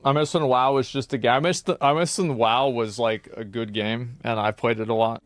I miss when WoW was just a game. I miss when WoW was like a good game, and I played it a lot.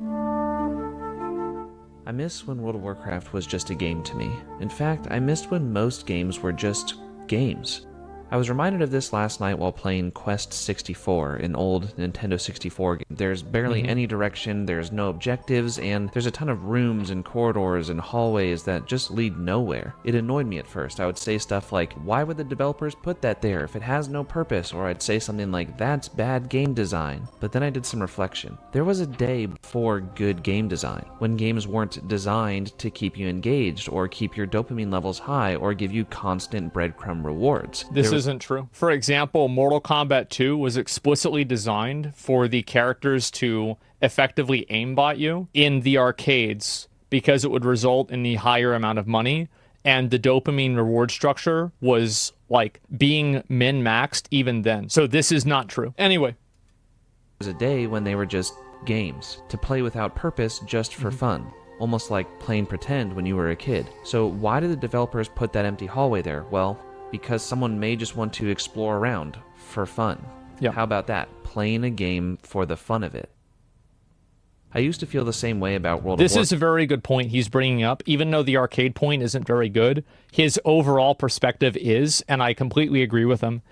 I miss when World of Warcraft was just a game to me. In fact, I missed when most games were just games. I was reminded of this last night while playing Quest 64, an old Nintendo 64 game. There's barely any direction, there's no objectives, and there's a ton of rooms and corridors and hallways that just lead nowhere. It annoyed me at first. I would say stuff like, why would the developers put that there if it has no purpose? Or I'd say something like, that's bad game design. But then I did some reflection. There was a day before good game design, when games weren't designed to keep you engaged, or keep your dopamine levels high, or give you constant breadcrumb rewards. This isn't true. For example, Mortal Kombat 2 was explicitly designed for the characters to effectively aimbot you in the arcades because it would result in the higher amount of money, and the dopamine reward structure was like being min-maxed even then. So this is not true. Anyway. There was a day when they were just games, to play without purpose just for fun. Almost like playing pretend when you were a kid. So why did the developers put that empty hallway there? Well, because someone may just want to explore around for fun. Yeah. How about that? Playing a game for the fun of it. I used to feel the same way about World of Warcraft. This is a very good point he's bringing up. Even though the arcade point isn't very good, his overall perspective is, and I completely agree with him.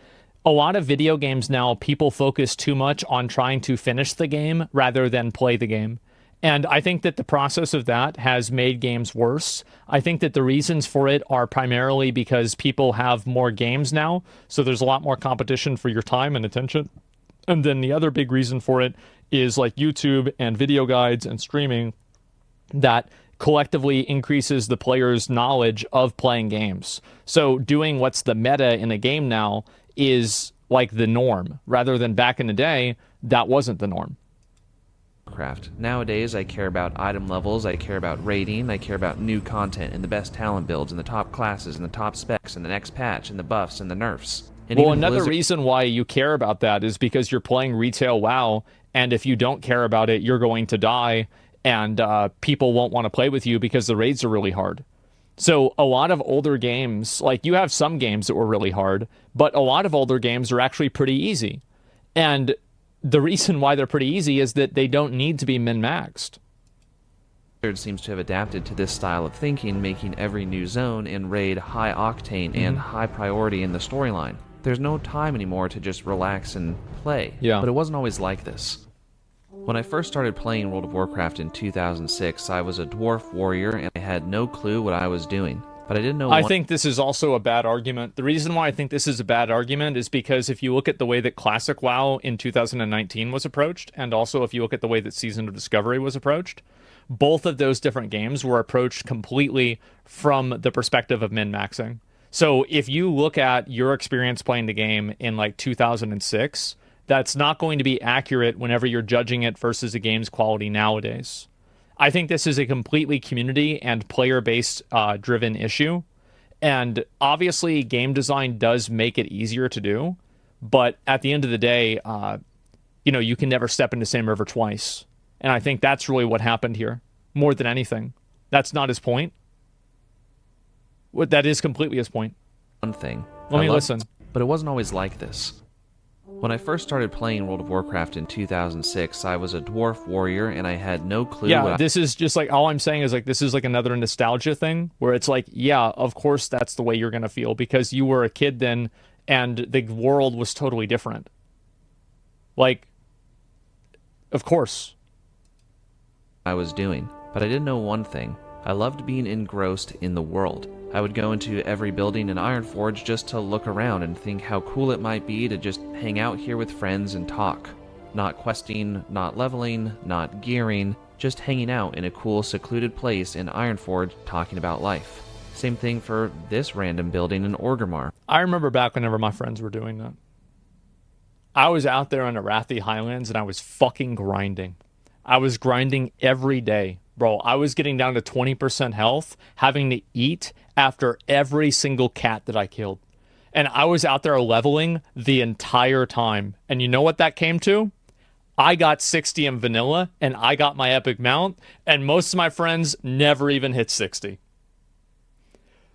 A lot of video games now, people focus too much on trying to finish the game rather than play the game. And I think that the process of that has made games worse. I think that the reasons for it are primarily because people have more games now, so there's a lot more competition for your time and attention. And then the other big reason for it is like YouTube and video guides and streaming that collectively increases the player's knowledge of playing games. So doing what's the meta in a game now is like the norm, rather than back in the day, that wasn't the norm. Nowadays, I care about item levels, I care about rating, I care about new content and the best talent builds and the top classes and the top specs and the next patch and the buffs and the nerfs. And well, another reason why you care about that is because you're playing retail WoW, and if you don't care about it, you're going to die, and people won't want to play with you because the raids are really hard. So a lot of older games, like you have some games that were really hard, but a lot of older games are actually pretty easy. And the reason why they're pretty easy is that they don't need to be min-maxed. Blizzard seems to have adapted to this style of thinking, making every new zone and raid high octane and high priority in the storyline. There's no time anymore to just relax and play. Yeah. But it wasn't always like this. When I first started playing World of Warcraft in 2006, I was a dwarf warrior and I had no clue what I was doing. But I didn't know. I think this is also a bad argument. The reason why I think this is a bad argument is because if you look at the way that Classic WoW in 2019 was approached, and also if you look at the way that Season of Discovery was approached, both of those different games were approached completely from the perspective of min-maxing. So if you look at your experience playing the game in like 2006, that's not going to be accurate whenever you're judging it versus the game's quality nowadays. I think this is a completely community and player-based driven issue. And obviously, game design does make it easier to do. But at the end of the day, you can never step into the same river twice. And I think that's really what happened here, more than anything. That's not his point. That is completely his point. One thing. Let me listen. But it wasn't always like this. When I first started playing World of Warcraft in 2006, I was a dwarf warrior and I had no clue. Yeah, this is just like, all I'm saying is like, this is like another nostalgia thing where it's like, yeah, of course that's the way you're going to feel because you were a kid then and the world was totally different. Like, of course. I was doing, but I didn't know one thing. I loved being engrossed in the world. I would go into every building in Ironforge just to look around and think how cool it might be to just hang out here with friends and talk. Not questing, not leveling, not gearing, just hanging out in a cool secluded place in Ironforge talking about life. Same thing for this random building in Orgrimmar. I remember back whenever my friends were doing that. I was out there in Arathi Highlands and I was fucking grinding. I was grinding every day. Bro, I was getting down to 20% health, having to eat after every single cat that I killed. And I was out there leveling the entire time. And you know what that came to? I got 60 in vanilla, and I got my epic mount, and most of my friends never even hit 60.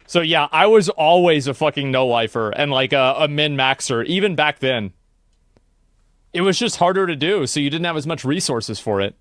So yeah, I was always a fucking no-lifer and like a min-maxer, even back then. It was just harder to do, so you didn't have as much resources for it.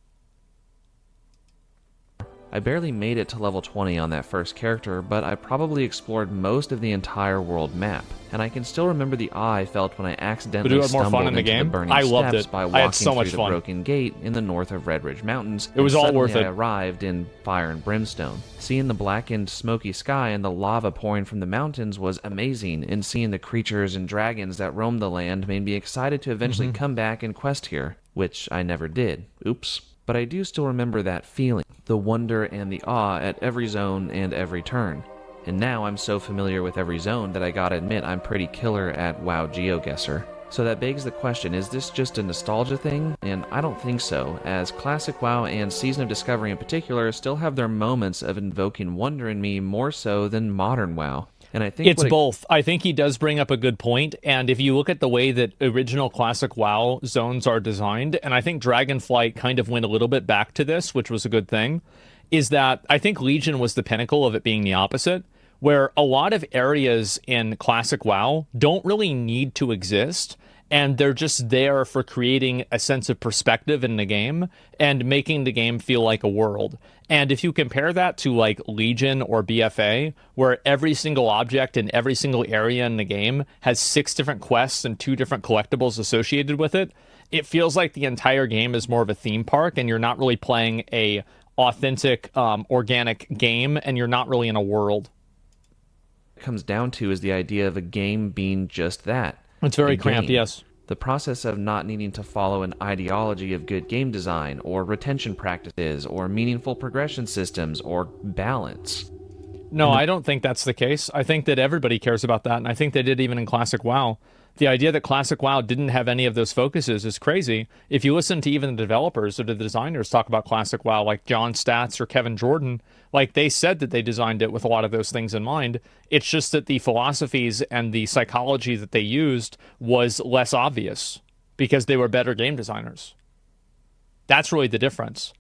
I barely made it to level 20 on that first character, but I probably explored most of the entire world map, and I can still remember the awe I felt when I accidentally But you had more fun stumbled in the into the game? burning I loved steps it. by I had walking so much through the fun. broken gate in the north of Red Ridge Mountains. It was and all worth suddenly it. I arrived in fire and brimstone. Seeing the blackened, smoky sky and the lava pouring from the mountains was amazing, and seeing the creatures and dragons that roamed the land made me excited to eventually come back and quest here, which I never did. Oops. But I do still remember that feeling, the wonder and the awe at every zone and every turn. And now I'm so familiar with every zone that I gotta admit I'm pretty killer at WoW GeoGuessr. So that begs the question, is this just a nostalgia thing? And I don't think so, as Classic WoW and Season of Discovery in particular still have their moments of invoking wonder in me more so than modern WoW. And I think It's both. I think he does bring up a good point, and if you look at the way that original classic WoW zones are designed, and I think Dragonflight kind of went a little bit back to this, which was a good thing, is that I think Legion was the pinnacle of it being the opposite, where a lot of areas in classic WoW don't really need to exist, and they're just there for creating a sense of perspective in the game and making the game feel like a world. And if you compare that to like Legion or BFA, where every single object in every single area in the game has 6 different quests and 2 different collectibles associated with it, it feels like the entire game is more of a theme park, and you're not really playing a authentic, organic game, and you're not really in a world. comes down to is the idea of a game being just that. It's very a cramped, game. yes. The process of not needing to follow an ideology of good game design, or retention practices, or meaningful progression systems, or balance. No, I don't think that's the case. I think that everybody cares about that, and I think they did even in Classic WoW. The idea that Classic WoW didn't have any of those focuses is crazy. If you listen to even the developers or the designers talk about Classic WoW, like John Statz or Kevin Jordan, like they said that they designed it with a lot of those things in mind. It's just that the philosophies and the psychology that they used was less obvious because they were better game designers. That's really the difference.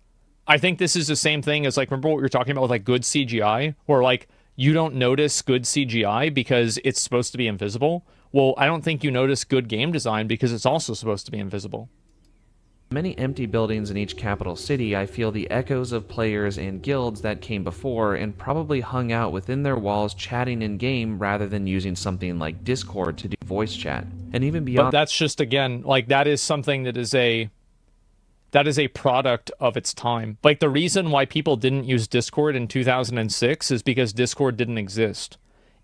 I think this is the same thing as, like, remember what we were talking about with like good CGI, where like you don't notice good CGI because it's supposed to be invisible. Well, I don't think you notice good game design because it's also supposed to be invisible. Many empty buildings in each capital city, I feel the echoes of players and guilds that came before and probably hung out within their walls chatting in-game rather than using something like Discord to do voice chat. And even beyond... But that's just, again, like that is something that is a product of its time. Like the reason why people didn't use Discord in 2006 is because Discord didn't exist.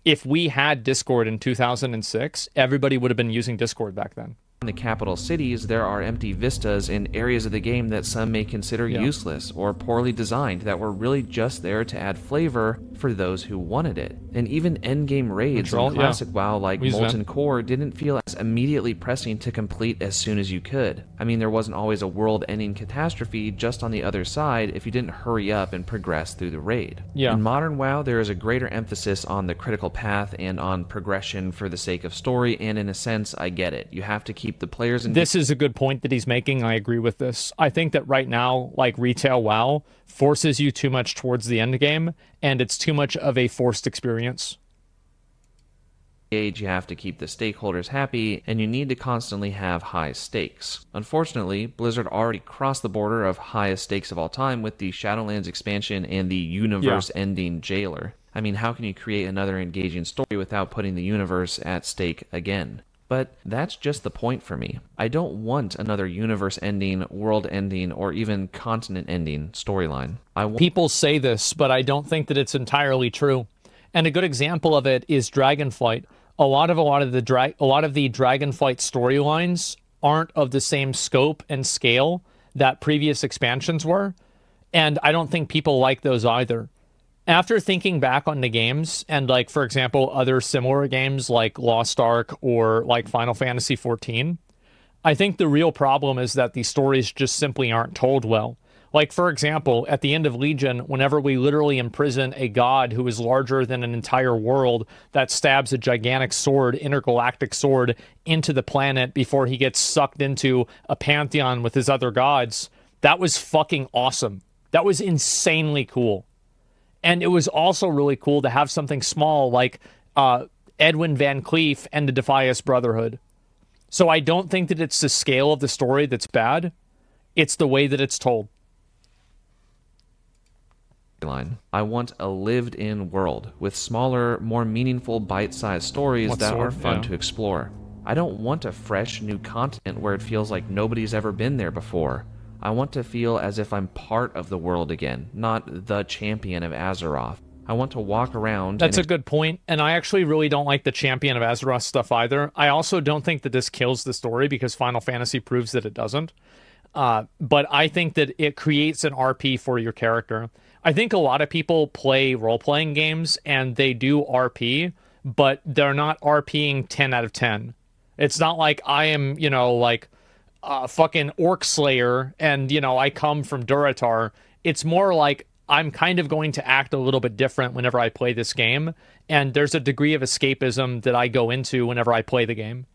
If we had Discord in 2006, everybody would have been using Discord back then. In the capital cities, there are empty vistas in areas of the game that some may consider useless or poorly designed that were really just there to add flavor for those who wanted it. And even endgame raids in Classic WoW like Molten Core didn't feel as immediately pressing to complete as soon as you could. I mean, there wasn't always a world-ending catastrophe just on the other side if you didn't hurry up and progress through the raid. Yeah. In modern WoW, there is a greater emphasis on the critical path and on progression for the sake of story, and in a sense, I get it. You have to keep the players in... This is a good point that he's making. I agree with this. I think that right now, like retail WoW forces you too much towards the end game, and it's too much of a forced experience. You have to keep the stakeholders happy, and you need to constantly have high stakes. Unfortunately, Blizzard already crossed the border of highest stakes of all time with the Shadowlands expansion and the universe-ending Jailer. I mean, how can you create another engaging story without putting the universe at stake again? But that's just the point for me. I don't want another universe-ending, world-ending, or even continent-ending storyline. People say this, but I don't think that it's entirely true. And a good example of it is Dragonflight. A lot of the Dragonflight storylines aren't of the same scope and scale that previous expansions were, and I don't think people like those either. After thinking back on the games, and like, for example, other similar games like Lost Ark or like Final Fantasy XIV, I think the real problem is that the stories just simply aren't told well. Like, for example, at the end of Legion, whenever we literally imprison a god who is larger than an entire world that stabs a gigantic sword, intergalactic sword, into the planet before he gets sucked into a pantheon with his other gods, that was fucking awesome. That was insanely cool. And it was also really cool to have something small like Edwin Van Cleef and the Defias Brotherhood. So I don't think that it's the scale of the story that's bad. It's the way that it's told. I want a lived-in world with smaller, more meaningful bite-sized stories that are fun to explore. I don't want a fresh new continent where it feels like nobody's ever been there before. I want to feel as if I'm part of the world again, not the champion of Azeroth. I want to walk around. That's a good point, and I actually really don't like the champion of Azeroth stuff either. I also don't think that this kills the story because Final Fantasy proves that it doesn't. But I think that it creates an RP for your character. I think a lot of people play role-playing games and they do RP, but they're not RPing 10 out of 10. It's not like I am, like fucking Orc Slayer and, I come from Duratar. It's more like I'm kind of going to act a little bit different whenever I play this game. And there's a degree of escapism that I go into whenever I play the game.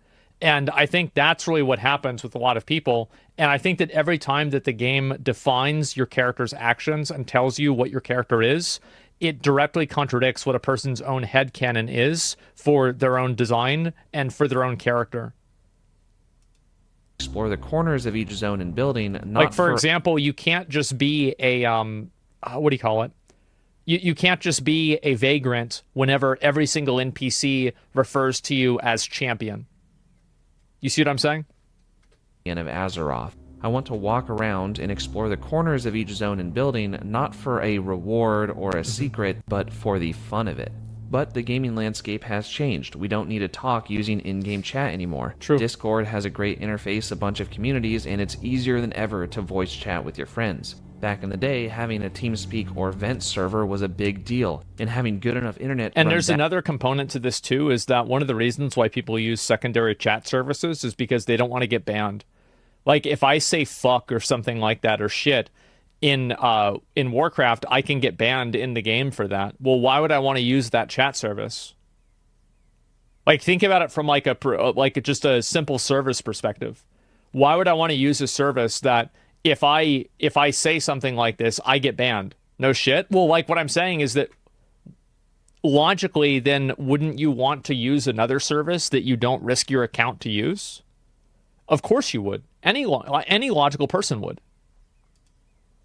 And I think that's really what happens with a lot of people. And I think that every time that the game defines your character's actions and tells you what your character is, it directly contradicts what a person's own headcanon is for their own design and for their own character. Explore the corners of each zone and building. Not like, for example, you can't just be a, what do you call it? You can't just be a vagrant whenever every single NPC refers to you as champion. You see what I'm saying? Of Azeroth. I want to walk around and explore the corners of each zone and building, not for a reward or a secret, but for the fun of it. But the gaming landscape has changed. We don't need to talk using in-game chat anymore. True. Discord has a great interface, a bunch of communities, and it's easier than ever to voice chat with your friends. Back in the day, having a TeamSpeak or Vent server was a big deal, and having good enough internet... And there's another component to this too, is that one of the reasons why people use secondary chat services is because they don't want to get banned. Like, if I say fuck or something like that, or shit, in Warcraft, I can get banned in the game for that. Well, why would I want to use that chat service? Like, think about it from like just a simple service perspective. Why would I want to use a service that if I say something like this, I get banned? No shit. Well, like, what I'm saying is that logically, then wouldn't you want to use another service that you don't risk your account to use? Of course you would. Any logical person would.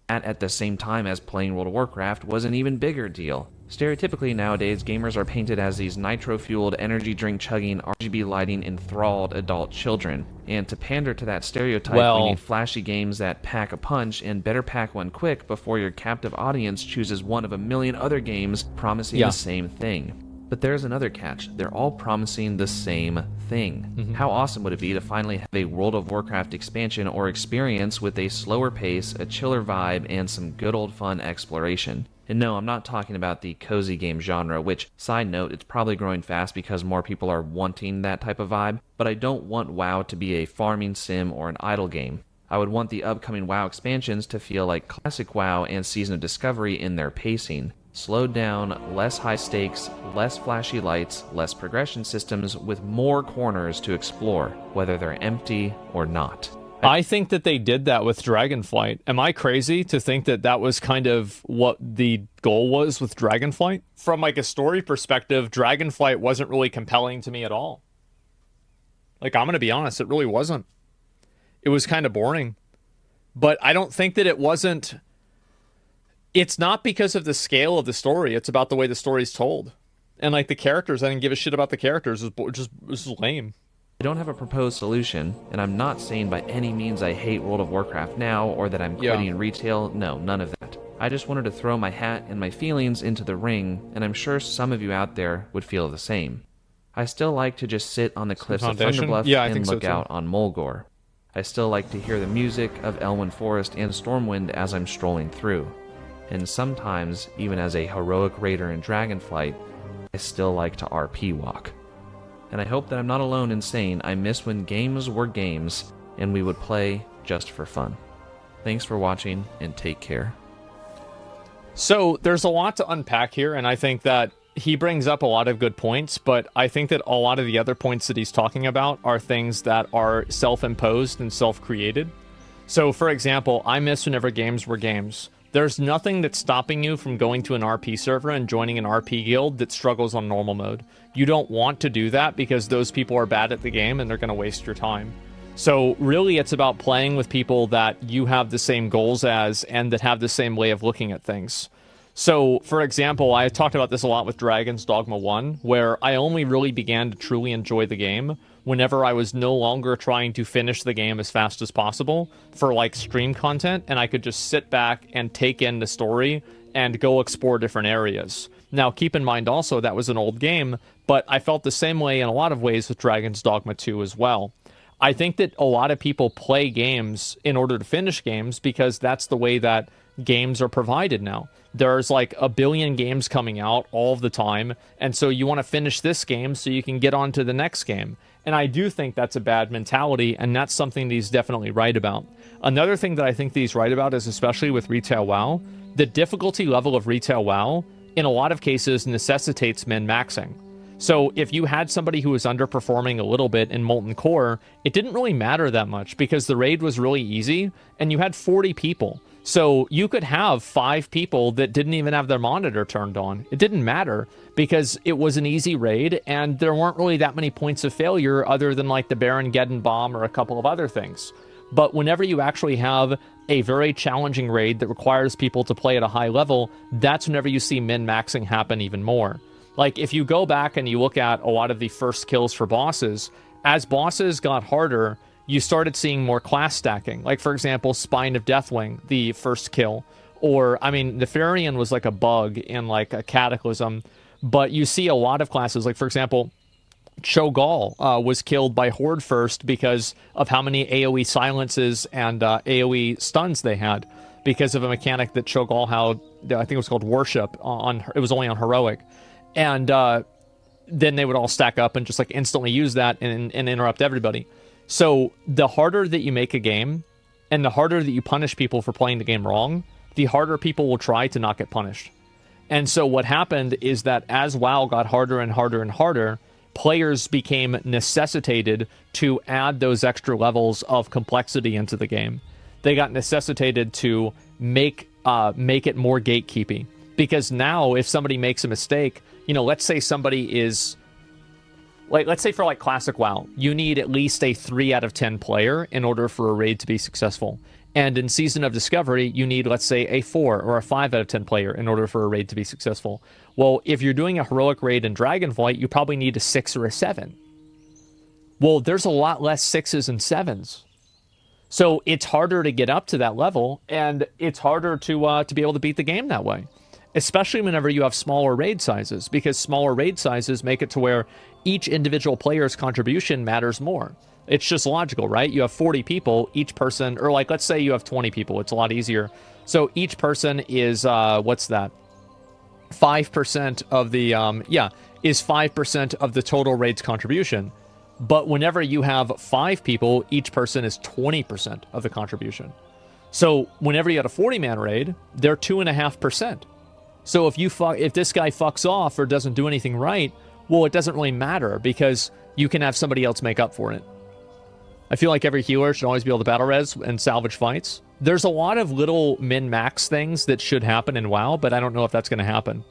At the same time as playing World of Warcraft was an even bigger deal. Stereotypically nowadays, gamers are painted as these nitro-fueled, energy-drink-chugging, RGB lighting, enthralled adult children. And to pander to that stereotype, we need flashy games that pack a punch, and better pack one quick before your captive audience chooses one of a million other games promising the same thing. But there's another catch. They're all promising the same thing. How awesome would it be to finally have a World of Warcraft expansion or experience with a slower pace, a chiller vibe, and some good old fun exploration? And no, I'm not talking about the cozy game genre, which, side note, it's probably growing fast because more people are wanting that type of vibe, but I don't want WoW to be a farming sim or an idle game. I would want the upcoming WoW expansions to feel like classic WoW and Season of Discovery in their pacing. Slowed down, less high stakes, less flashy lights, less progression systems, with more corners to explore, whether they're empty or not. I think that they did that with Dragonflight. Am I crazy to think that that was kind of what the goal was with Dragonflight? From like a story perspective, Dragonflight wasn't really compelling to me at all. Like, I'm going to be honest, it really wasn't. It was kind of boring. But I don't think that it wasn't... It's not because of the scale of the story. It's about the way the story's told. And like the characters, I didn't give a shit about the characters. It was lame. I don't have a proposed solution, and I'm not saying by any means I hate World of Warcraft now or that I'm quitting retail. No, none of that. I just wanted to throw my hat and my feelings into the ring, and I'm sure some of you out there would feel the same. I still like to just sit on the cliffs of Thunderbluff and look out on Mulgore. I still like to hear the music of Elwyn Forest and Stormwind as I'm strolling through. And sometimes, even as a heroic raider in Dragonflight, I still like to RP walk. And I hope that I'm not alone in saying I miss when games were games and we would play just for fun. Thanks for watching, and take care. So there's a lot to unpack here, and I think that he brings up a lot of good points, but I think that a lot of the other points that he's talking about are things that are self-imposed and self-created. So, for example, I miss whenever games were games. There's nothing that's stopping you from going to an RP server and joining an RP guild that struggles on normal mode. You don't want to do that because those people are bad at the game and they're going to waste your time. So really, it's about playing with people that you have the same goals as and that have the same way of looking at things. So, for example, I talked about this a lot with Dragon's Dogma 1, where I only really began to truly enjoy the game whenever I was no longer trying to finish the game as fast as possible for, like, stream content, and I could just sit back and take in the story and go explore different areas. Now, keep in mind also, that was an old game, but I felt the same way in a lot of ways with Dragon's Dogma 2 as well. I think that a lot of people play games in order to finish games because that's the way that games are provided now. There's like a billion games coming out all of the time, and so you want to finish this game so you can get on to the next game. And I do think that's a bad mentality, and that's something that he's definitely right about. Another thing that I think that he's right about is, especially with Retail WoW, the difficulty level of Retail WoW, in a lot of cases, necessitates min-maxing. So if you had somebody who was underperforming a little bit in Molten Core, it didn't really matter that much because the raid was really easy, and you had 40 people. So you could have 5 people that didn't even have their monitor turned on. It didn't matter because it was an easy raid and there weren't really that many points of failure other than like the Baron Geddon bomb or a couple of other things. But whenever you actually have a very challenging raid that requires people to play at a high level, that's whenever you see min-maxing happen even more. Like if you go back and you look at a lot of the first kills for bosses, as bosses got harder, you started seeing more class stacking. Like, for example, Spine of Deathwing, the first kill. Or, I mean, Nefarian was like a bug in like a Cataclysm. But you see a lot of classes. Like, for example, Cho'Gall was killed by Horde first because of how many AoE silences and AoE stuns they had. Because of a mechanic that Cho'Gall had, I think it was called Worship. It was only on Heroic. And then they would all stack up and just like instantly use that and interrupt everybody. So the harder that you make a game and the harder that you punish people for playing the game wrong, the harder people will try to not get punished. And so what happened is that as WoW got harder and harder and harder, players became necessitated to add those extra levels of complexity into the game. They got necessitated to make it more gatekeepy. Because now if somebody makes a mistake, let's say somebody is... let's say for like Classic WoW, you need at least a 3 out of 10 player in order for a raid to be successful. And in Season of Discovery, you need, let's say, a 4 or a 5 out of 10 player in order for a raid to be successful. Well, if you're doing a heroic raid in Dragonflight, you probably need a 6 or a 7. Well, there's a lot less 6s and 7s. So it's harder to get up to that level, and it's harder to be able to beat the game that way. Especially whenever you have smaller raid sizes, because smaller raid sizes make it to where each individual player's contribution matters more. It's just logical, right? You have 40 people, each person, or like, let's say you have 20 people, it's a lot easier. So each person is, what's that? 5% of the, is 5% of the total raid's contribution. But whenever you have 5 people, each person is 20% of the contribution. So whenever you had a 40-man raid, they're 2.5%. So if this guy fucks off or doesn't do anything right, well, it doesn't really matter because you can have somebody else make up for it. I feel like every healer should always be able to battle res and salvage fights. There's a lot of little min-max things that should happen in WoW, but I don't know if that's going to happen.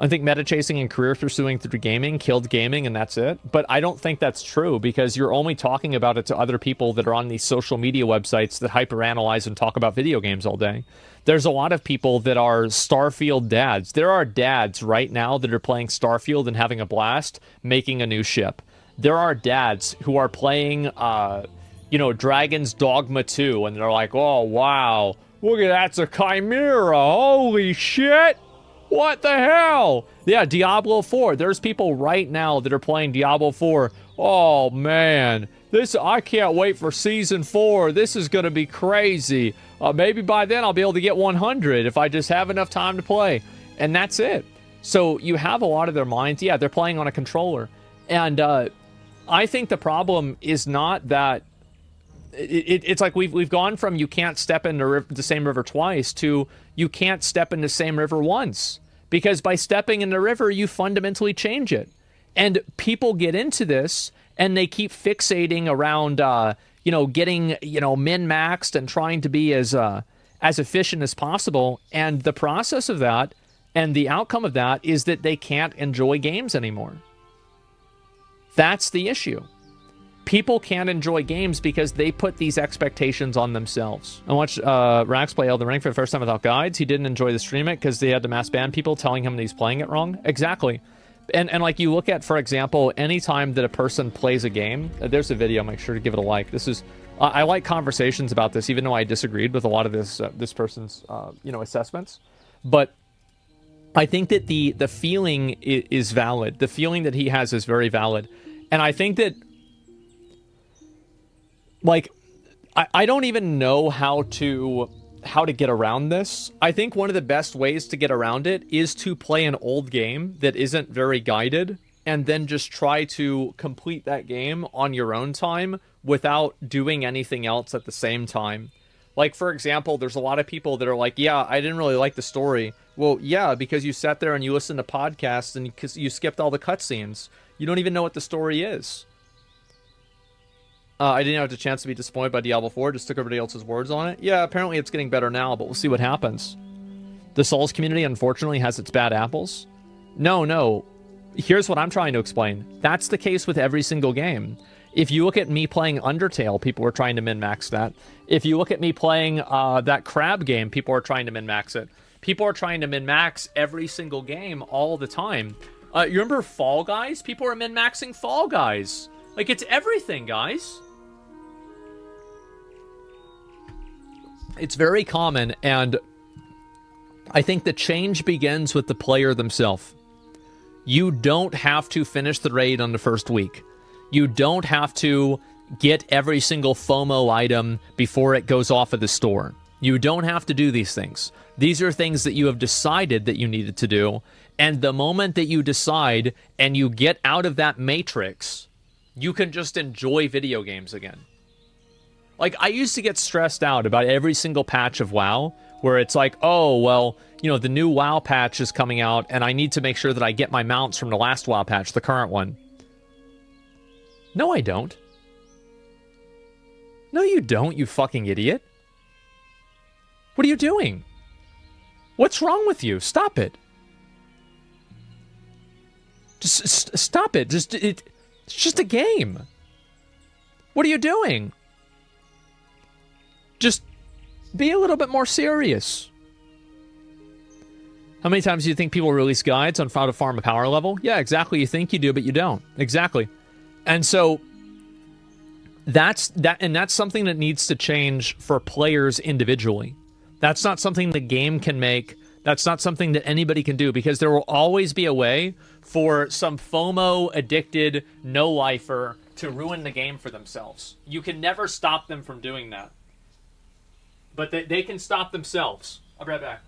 I think meta chasing and career pursuing through gaming killed gaming and that's it. But I don't think that's true because you're only talking about it to other people that are on these social media websites that hyperanalyze and talk about video games all day. There's a lot of people that are Starfield dads. There are dads right now that are playing Starfield and having a blast, making a new ship. There are dads who are playing, Dragon's Dogma 2, and they're like, oh, wow, look at that's a chimera, holy shit! What the hell? Yeah, Diablo 4. There's people right now that are playing Diablo 4. Oh, man. I can't wait for Season 4. This is going to be crazy. Maybe by then I'll be able to get 100 if I just have enough time to play. And that's it. So you have a lot of their minds. Yeah, they're playing on a controller. And I think the problem is not that... It's like we've gone from you can't step in the same river twice to you can't step in the same river once. Because by stepping in the river, you fundamentally change it. And people get into this and they keep fixating around, getting, min-maxed and trying to be as as efficient as possible. And the process of that and the outcome of that is that they can't enjoy games anymore. That's the issue. People can't enjoy games because they put these expectations on themselves. I watched Rax play Elden Ring for the first time without guides. He didn't enjoy the stream it because they had to mass ban people telling him that he's playing it wrong. Exactly. And like you look at, for example, anytime that a person plays a game, there's a video, make sure to give it a like. This is, I like conversations about this, even though I disagreed with a lot of this person's, assessments. But I think that the feeling is valid. The feeling that he has is very valid. And I think that, like, I don't even know how to get around this. I think one of the best ways to get around it is to play an old game that isn't very guided and then just try to complete that game on your own time without doing anything else at the same time. Like, for example, there's a lot of people that are like, yeah, I didn't really like the story. Well, yeah, because you sat there and you listened to podcasts and you skipped all the cutscenes. You don't even know what the story is. I didn't have the chance to be disappointed by Diablo 4, just took everybody else's words on it. Yeah, apparently it's getting better now, but we'll see what happens. The Souls community, unfortunately, has its bad apples. No. Here's what I'm trying to explain. That's the case with every single game. If you look at me playing Undertale, people were trying to min-max that. If you look at me playing that crab game, people are trying to min-max it. People are trying to min-max every single game all the time. You remember Fall Guys? People are min-maxing Fall Guys. Like, it's everything, guys. It's very common, and I think the change begins with the player themselves. You don't have to finish the raid on the first week. You don't have to get every single FOMO item before it goes off of the store. You don't have to do these things. These are things that you have decided that you needed to do, and the moment that you decide and you get out of that matrix, you can just enjoy video games again. Like, I used to get stressed out about every single patch of WoW, where it's like, oh, well, the new WoW patch is coming out, and I need to make sure that I get my mounts from the last WoW patch, the current one. No, I don't. No, you don't, you fucking idiot. What are you doing? What's wrong with you? Stop it. Just stop it. It's just a game. What are you doing? Just be a little bit more serious. How many times do you think people release guides on how to farm a power level? Yeah, exactly. You think you do, but you don't. Exactly. And so that's something that needs to change for players individually. That's not something the game can make. That's not something that anybody can do, because there will always be a way for some FOMO addicted no-lifer to ruin the game for themselves. You can never stop them from doing that. But they can stop themselves. I'll be right back.